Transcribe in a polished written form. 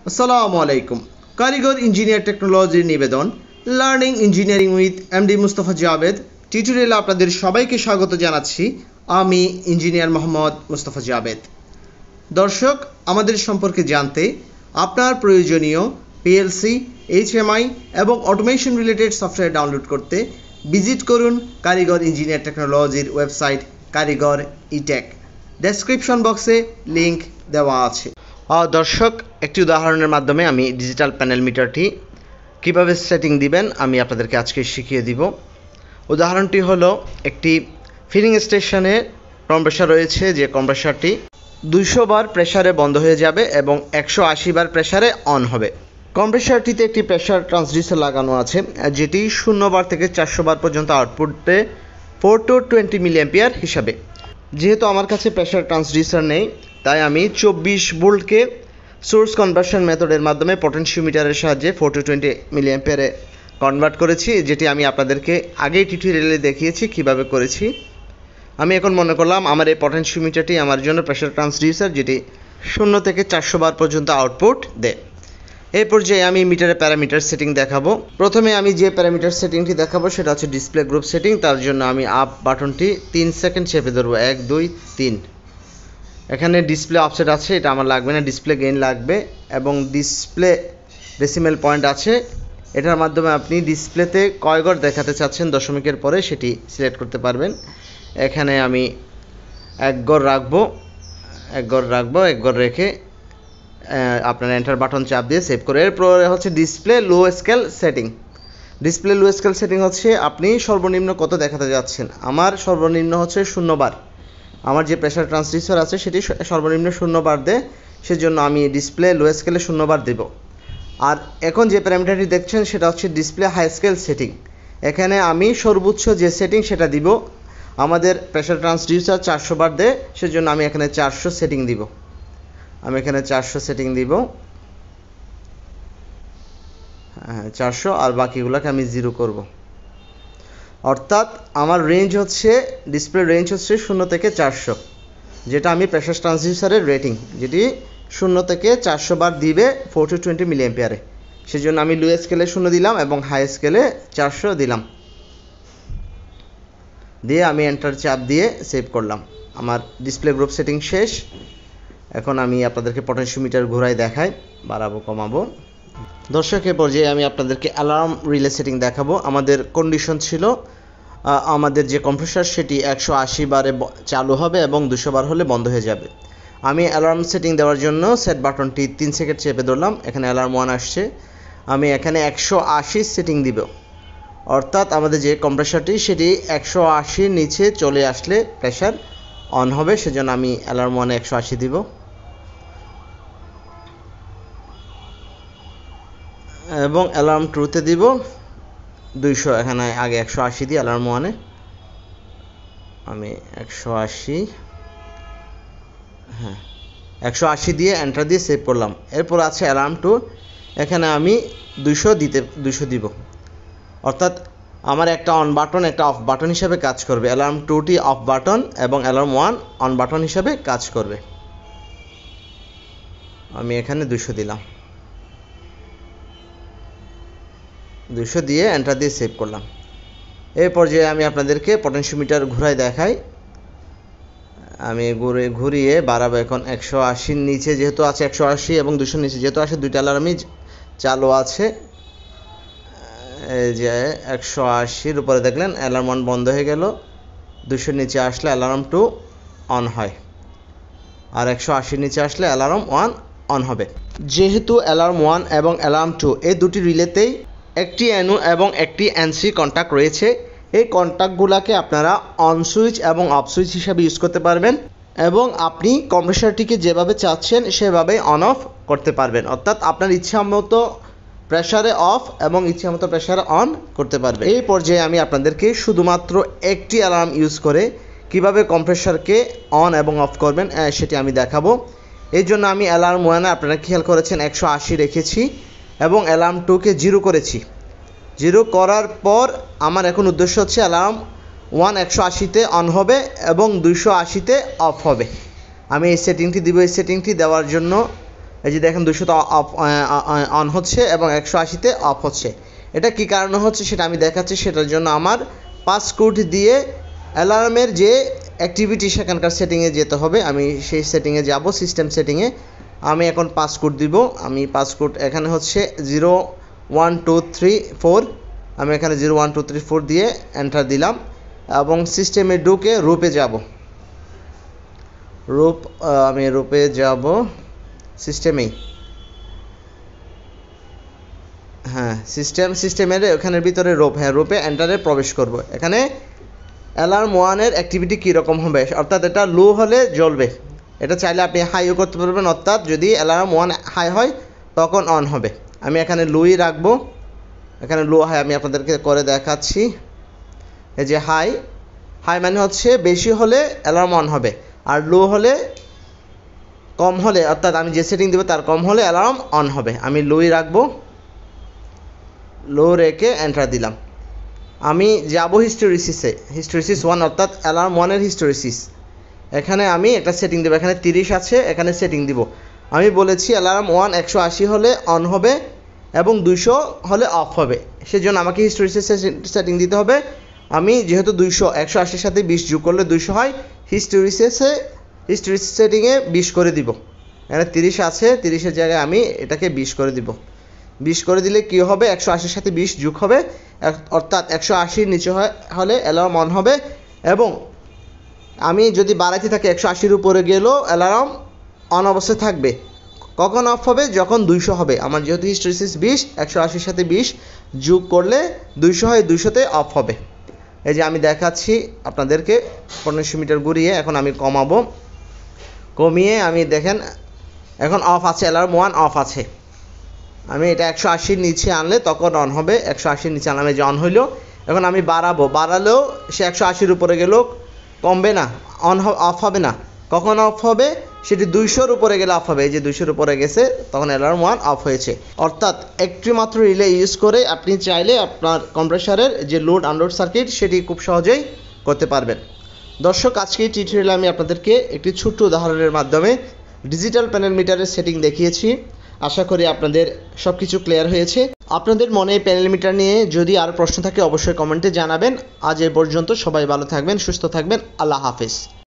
আসসালামু আলাইকুম। কারিগর ইঞ্জিনিয়ার টেকনোলজির নিবেদন learning engineering with MD Mustafa Javed টিউটোরিয়ালে আপনাদের সবাইকে স্বাগত জানাচ্ছি। আমি ইঞ্জিনিয়ার মোহাম্মদ মুস্তাফা জাভেদ। দর্শক, আমাদের সম্পর্কে জানতে আপনার প্রয়োজনীয় পিএলসি, এইচএমআই এবং অটোমেশন রিলেটেড সফটওয়্যার ডাউনলোড করতে ভিজিট করুন কারিগর ইঞ্জিনিয়ার টেকনোলজির ওয়েবসাইট কারিগর ইটেক। ডেসক্রিপশন বক্সে লিংক দেওয়া আছে। দর্শক, একটি উদাহরণের মাধ্যমে আমি ডিজিটাল প্যানেল মিটারটি কিভাবে সেটিং দিবেন আমি আপনাদেরকে আজকে শিখিয়ে দিব। উদাহরণটি হলো একটি ফিলিং স্টেশনে কম্প্রেসার রয়েছে, যে কম্প্রেসারটি 200 বার প্রেসারে বন্ধ হয়ে যাবে এবং 180 বার প্রেসারে অন হবে। কম্প্রেসারটিতে একটি প্রেসার ট্রান্সডিউসার লাগানো আছে, যেটি 0 বার থেকে 400 বার পর্যন্ত আউটপুটে 4 to 20 মিলিঅ্যাম্পিয়ার হিসাবে। যেহেতু আমার কাছে প্রেসার ট্রান্সডিউসার নেই, তাই আমি 24 ভোল্টকে সোর্স কনভার্সন মেথডের মাধ্যমে পটেনশিওমিটারের সাহায্যে 4 to 20 মিলিঅ্যাম্পিয়ারে কনভার্ট করেছি, যেটি আমি আপনাদেরকে আগেই টিউটোরিয়ালে দেখিয়েছি কিভাবে করেছি। আমি এখন মনে করলাম আমার এই পটেনশিওমিটারটি আমার জন্য প্রেসার ট্রান্সডিউসার, যেটি 0 থেকে 400 বার পর্যন্ত আউটপুট দেয়। এই পর্যায়ে আমি মিটারের প্যারামিটার সেটিং দেখাবো। প্রথমে আমি যে প্যারামিটার সেটিংটি দেখাবো সেটা হচ্ছে ডিসপ্লে গ্রুপ সেটিং। তার জন্য আমি আপ বাটনটি 3 সেকেন্ড চেপে ধরবো। 1 2 3। এখানে ডিসপ্লে অফসেট আছে, এটা আমার লাগবে না। ডিসপ্লে গেইন লাগবে এবং ডিসপ্লে ডেসিমেল পয়েন্ট আছে। এটার মাধ্যমে আপনি ডিসপ্লেতে কয় ঘর দেখাতে চাচ্ছেন দশমিকের পরে সেটি সিলেক্ট করতে পারবেন। এখানে আমি 1 ঘর রাখবো। 1 ঘর রেখে আপনার এন্টার বাটন চাপ দিয়ে সেভ করে। এরপরে হচ্ছে ডিসপ্লে লো স্কেল সেটিং। ডিসপ্লে লো স্কেল সেটিং হচ্ছে আপনি সর্বনিম্ন কত দেখাতে যাচ্ছেন। আমার সর্বনিম্ন হচ্ছে 0 বার। আমার যে প্রেসার ট্রান্সডিউসার আছে সেটি সর্বনিম্ন 0 বার দেয়, সেজন্য আমি ডিসপ্লে লো স্কেলে 0 বার দেব। আর এখন যে প্যারামিটারটি দেখছেন সেটা হচ্ছে ডিসপ্লে হাই স্কেল সেটিং। এখানে আমি সর্বোচ্চ যে সেটিং সেটা দিব। আমাদের প্রেসার ট্রান্সডিউসার 400 বার দেয়, সেজন্য আমি এখানে 400 সেটিং দিব। আমি এখানে 400 সেটিং দিব। 400, আর বাকিগুলোকে আমি 0 করব। অর্থাৎ আমার রেঞ্জ হচ্ছে, ডিসপ্লে রেঞ্জ হচ্ছে 0 থেকে 400, যেটা আমি প্রেসার ট্রান্সডিউসারের রেটিং, যেটি 0 থেকে 400 বার দিবে 4 to 20 মিলিঅ্যাম্পিয়ারে। সেজন্য আমি লো স্কেলে 0 দিলাম এবং হাই স্কেলে 400 দিলাম। দিয়ে আমি এন্টার চাপ দিয়ে সেভ করলাম। আমার ডিসপ্লে গ্রুপ সেটিং শেষ। এখন আমি আপনাদেরকে পটেনশিওমিটার ঘোরায় দেখাই, বাড়াবো কমাবো। দর্শক, এ পর্যায়ে আমি আপনাদেরকে অ্যালার্ম রিলে সেটিং দেখাবো। আমাদের কন্ডিশন ছিল আমাদের যে কম্প্রেসার সেটি 180 বারে চালু হবে এবং 200 বার হলে বন্ধ হয়ে যাবে। আমি অ্যালার্ম সেটিং দেওয়ার জন্য সেট বাটনটি 3 সেকেন্ড চেপে ধরলাম। এখানে অ্যালার্ম 1 আসছে। আমি এখানে 180 সেটিং দিব। অর্থাৎ আমাদের যে কম্প্রেসারটি সেটি 180 নিচে চলে আসলে প্রেসার অন হবে, সেজন্য আমি অ্যালার্ম 1 180 দিব। এবং অ্যালার্ম 2তে দিব 200। এখানে আগে 180 দিই অ্যালার্ম 1-এ। আমি 180 দিয়ে এন্টার দিয়ে সেভ করলাম। এরপর আছে অ্যালার্ম 2। এখানে আমি 200 দিব। অর্থাৎ আমার একটা অন বাটন একটা অফ বাটন হিসাবে কাজ করবে। অ্যালার্ম 2টি অফ বাটন এবং অ্যালার্ম 1 অন বাটন হিসাবে কাজ করবে। আমি এখানে 200 দিলাম। 200 দিয়ে এন্টার দিয়ে সেভ করলাম। এই পর্যায়ে আমি আপনাদেরকে পটেনশিওমিটার ঘুরাই দেখাই। আমি ঘুরিয়ে বাড়াবো। এখন 180 নিচে যেহেতু আছে, 180 এবং 200 নিচে যেহেতু আছে, দুইটা অ্যালার্মই চালু আছে। এই যে 180-র উপরে দেখলেন অ্যালার্ম 1 বন্ধ হয়ে গেল। 200 নিচে আসলে অ্যালার্ম 2 অন হয়, আর 180 নিচে আসলে অ্যালার্ম 1 অন হবে। যেহেতু অ্যালার্ম 1 এবং অ্যালার্ম 2 এই দুটি রিলেতেই একটি NO এবং একটি NC কন্ট্যাক্ট রয়েছে। এই কন্ট্যাক্টগুলোকে আপনারা অন সুইচ এবং অফ সুইচ হিসাবে ইউজ করতে পারবেন এবং আপনি কম্প্রেসারটিকে যেভাবে চাচ্ছেন সেভাবে অন অফ করতে পারবেন। অর্থাৎ আপনার ইচ্ছামতো প্রেসারে অফ এবং ইচ্ছামতো প্রেসারে অন করতে পারবেন। এই পর্যায়ে আমি আপনাদেরকে শুধুমাত্র একটি অ্যালার্ম ইউজ করে কিভাবে কম্প্রেসারকে অন এবং অফ করবেন সেটি আমি দেখাবো। এই জন্য আমি অ্যালার্ম 1-এ আপনারা খেয়াল করেছেন 180 রেখেছি এবং অ্যালার্ম 2কে 0 করেছি। 0 করার পর আমার এখন উদ্দেশ্য হচ্ছে অ্যালার্ম 1 180-তে অন হবে এবং 280-তে অফ হবে। আমি এই সেটিংটি দিব। এই সেটিংটি দেওয়ার জন্য এই যে দেখেন 200 অফ অন হচ্ছে এবং 180-তে অফ হচ্ছে। এটা কি কারণে হচ্ছে সেটা আমি দেখাচ্ছি। সেটার জন্য আমার পাসকোড দিয়ে অ্যালার্মের যে অ্যাক্টিভিটি সেখানকার সেটিংয়ে যেতে হবে। আমি সেই সেটিংয়ে যাব, সিস্টেম সেটিংয়ে। আমি এখন পাসকোড দিব। আমি পাসকোড এখানে হচ্ছে 01234। আমি এখানে 01234 দিয়ে এন্টার দিলাম এবং সিস্টেমে ঢুকে রূপে যাব। আমি রূপে যাব সিস্টেমেই। হ্যাঁ, সিস্টেমের ওখানের ভিতরে রূপে এন্টারে প্রবেশ করব। এখানে অ্যালার্ম 1-এর অ্যাক্টিভিটি কীরকম হবে, অর্থাৎ এটা লো হলে জ্বলবে। এটা চাইলে আপনি হাইও করতে পারবেন, অর্থাৎ যদি অ্যালার্ম 1 হাই হয় তখন অন হবে। আমি এখানে লোই রাখবো। এখানে লো হাই আমি আপনাদেরকে করে দেখাচ্ছি। এই যে হাই মানে হচ্ছে বেশি হলে অ্যালার্ম অন হবে, আর লো হলে, কম হলে, অর্থাৎ আমি যে সেটিং দেবো তার কম হলে অ্যালার্ম অন হবে। আমি লোই রাখবো, লো রেখে এন্টার দিলাম। আমি যাব হিস্টোরিসিস 1, অর্থাৎ অ্যালার্ম 1-এর হিস্টোরিসিস। এখানে আমি একটা সেটিং দেবো। এখানে 30 আছে, এখানে সেটিং দিব। আমি বলেছি অ্যালার্ম 1 180 হলে অন হবে এবং 200 হলে অফ হবে। সেজন্য আমাকে হিস্টোরিসিস সেটিং দিতে হবে। আমি যেহেতু 200 180-র সাথে 20 যোগ করলে 200 হয়, হিস্টোরিসিস সেটিংয়ে 20 করে দিব। এখানে 30 আছে, 30-এর জায়গায় আমি এটাকে 20 করে দিব। 20 করে দিলে কী হবে, 180-র সাথে 20 যোগ হবে, অর্থাৎ 180-র নিচে হলে অ্যালার্ম অন হবে। এবং আমি যদি বাড়াইতে থাকি 180-র উপরে গেলেও অ্যালার্ম অন অবস্থায় থাকবে। কখন অফ হবে, যখন 200 হবে। আমার যেহেতু হিস্টোরিসিস 20, 180-র সাথে 20 যোগ করলে 200 হয়, 200-তে অফ হবে। এই যে আমি দেখাচ্ছি আপনাদেরকে 1500 মিটার ঘুরিয়ে। এখন আমি কমিয়ে আমি দেখেন এখন অফ আছে, অ্যালার্ম 1 অফ আছে। আমি এটা 180-র নিচে আনলে তখন অন হবে। 180-র নিচে আনলাম, এই যে অন হইল। এখন আমি বাড়ালেও সে 180-র উপরে গেলেও কমবে না, অফ হবে না। কখন অফ হবে, সেটি 200-র উপরে গেলে অফ হবে। এই যে 200-র উপরে গেছে, তখন অ্যালার্ম 1 অফ হয়েছে। অর্থাৎ একটি মাত্র রিলে ইউজ করে আপনি চাইলে আপনার কম্প্রেসারের যে লোড আনলোড সার্কিট সেটি খুব সহজেই করতে পারবেন। দর্শক, আজকে এই টিউটোরিয়ালে আমি আপনাদেরকে একটি ছোট্ট উদাহরণের মাধ্যমে ডিজিটাল প্যানেল মিটারের সেটিং দেখিয়েছি। আশা করি আপনাদের সব কিছু ক্লিয়ার হয়েছে। আপনাদের মনে প্যানেল মিটার নিয়ে যদি আরও প্রশ্ন থাকে অবশ্যই কমেন্টে জানাবেন। আজ এ পর্যন্ত, সবাই ভালো থাকবেন, সুস্থ থাকবেন। আল্লাহ হাফেজ।